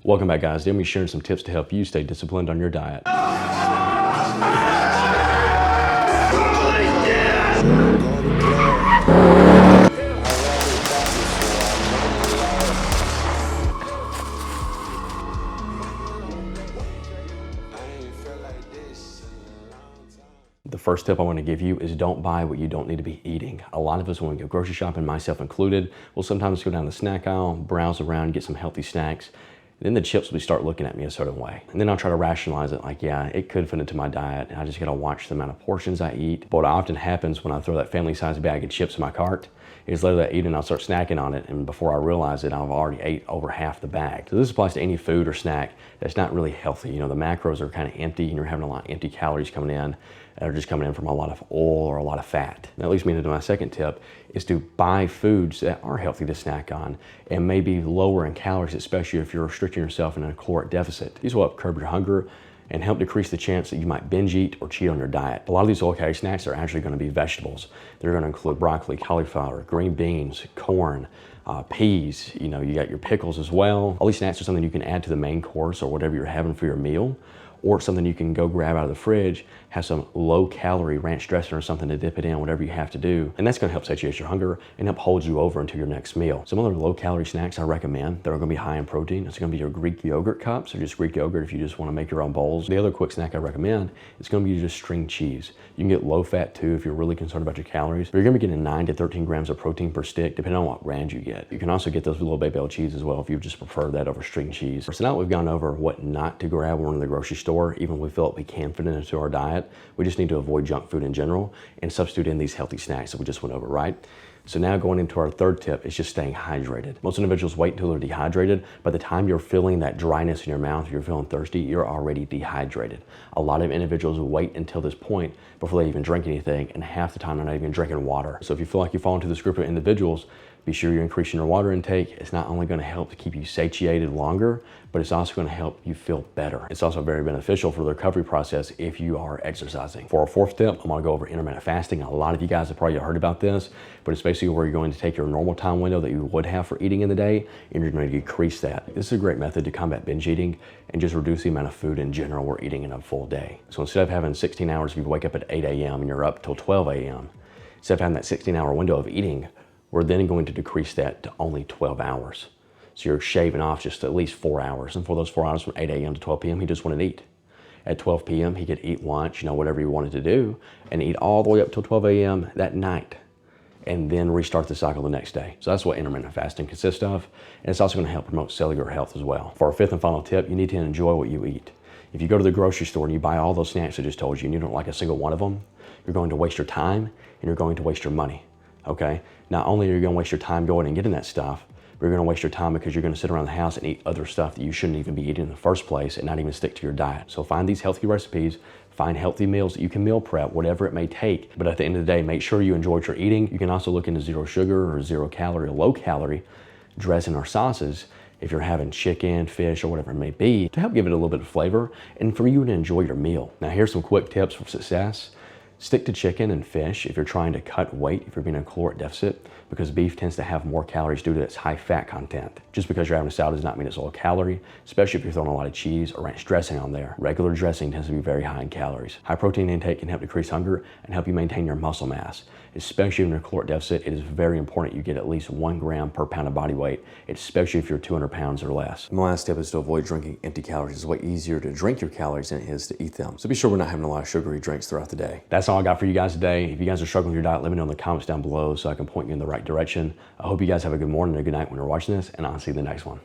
Welcome back, guys. Today I'm going to be sharing some tips to help you stay disciplined on your diet. The first tip I want to give you is don't buy what you don't need to be eating. A lot of us, when we go grocery shopping, myself included, will sometimes go down the snack aisle, browse around, get some healthy snacks. Then the chips will start looking at me a certain way. And then I'll try to rationalize it like, yeah, it could fit into my diet. And I just gotta watch the amount of portions I eat. But what often happens when I throw that family-sized bag of chips in my cart is later that evening I'll start snacking on it. And before I realize it, I've already ate over half the bag. So this applies to any food or snack that's not really healthy. You know, the macros are kind of empty and you're having a lot of empty calories coming in. That are just coming in from a lot of oil or a lot of fat. And that leads me into my second tip is to buy foods that are healthy to snack on and maybe lower in calories, especially if you're restricting yourself in a caloric deficit. These will help curb your hunger and help decrease the chance that you might binge eat or cheat on your diet. A lot of these low-calorie snacks are actually going to be vegetables. They're going to include broccoli, cauliflower, green beans, corn, peas. You know, you got your pickles as well. All these snacks are something you can add to the main course or whatever you're having for your meal, or something you can go grab out of the fridge, have some low-calorie ranch dressing or something to dip it in, whatever you have to do. And that's gonna help satiate your hunger and help hold you over until your next meal. Some other low-calorie snacks I recommend that are gonna be high in protein. It's gonna be your Greek yogurt cups, or just Greek yogurt if you just wanna make your own bowls. The other quick snack I recommend is gonna be just string cheese. You can get low-fat too if you're really concerned about your calories, but you're gonna be getting 9 to 13 grams of protein per stick, depending on what brand you get. You can also get those little Babel cheese as well if you just prefer that over string cheese. So now we've gone over what not to grab when we're in the grocery store, even when we feel like we can fit it into our diet. We just need to avoid junk food in general and substitute in these healthy snacks that we just went over, right? So now going into our third tip is just staying hydrated. Most individuals wait until they're dehydrated. By the time you're feeling that dryness in your mouth, you're feeling thirsty, you're already dehydrated. A lot of individuals wait until this point before they even drink anything, and half the time they're not even drinking water. So if you feel like you fall into this group of individuals, be sure you're increasing your water intake. It's not only going to help to keep you satiated longer, but it's also going to help you feel better. It's also very beneficial for the recovery process if you are exercising. For our fourth tip, I'm going to go over intermittent fasting. A lot of you guys have probably heard about this, but it's basically where you're going to take your normal time window that you would have for eating in the day, and you're going to decrease that. This is a great method to combat binge eating and just reduce the amount of food in general we're eating in a full day. So instead of having 16 hours, if you wake up at 8 a.m. and you're up till 12 a.m., instead of having that 16-hour window of eating, we're then going to decrease that to only 12 hours. So you're shaving off just at least 4 hours. And for those 4 hours from 8 a.m. to 12 p.m., he just wanted to eat. At 12 p.m., he could eat lunch, whatever he wanted to do, and eat all the way up till 12 a.m. that night, and then restart the cycle the next day. So that's what intermittent fasting consists of. And it's also going to help promote cellular health as well. For our fifth and final tip, you need to enjoy what you eat. If you go to the grocery store and you buy all those snacks I just told you, and you don't like a single one of them, you're going to waste your time and you're going to waste your money. Okay? Not only are you going to waste your time going and getting that stuff, but you're going to waste your time because you're going to sit around the house and eat other stuff that you shouldn't even be eating in the first place and not even stick to your diet. So find these healthy recipes, find healthy meals that you can meal prep, whatever it may take. But at the end of the day, make sure you enjoy what you're eating. You can also look into zero sugar or 0 calorie or low calorie dressing or sauces if you're having chicken, fish, or whatever it may be, to help give it a little bit of flavor and for you to enjoy your meal. Now here's some quick tips for success. Stick to chicken and fish if you're trying to cut weight, if you're being in a caloric deficit, because beef tends to have more calories due to its high fat content. Just because you're having a salad does not mean it's low calorie, especially if you're throwing a lot of cheese or ranch dressing on there. Regular dressing tends to be very high in calories. High protein intake can help decrease hunger and help you maintain your muscle mass. Especially in a caloric deficit, it is very important you get at least 1 gram per pound of body weight, especially if you're 200 pounds or less. My last tip is to avoid drinking empty calories. It's way easier to drink your calories than it is to eat them. So be sure we're not having a lot of sugary drinks throughout the day. That's all I got for you guys today. If you guys are struggling with your diet, let me know in the comments down below so I can point you in the right direction. I hope you guys have a good morning and a good night when you're watching this, and I'll see you in the next one.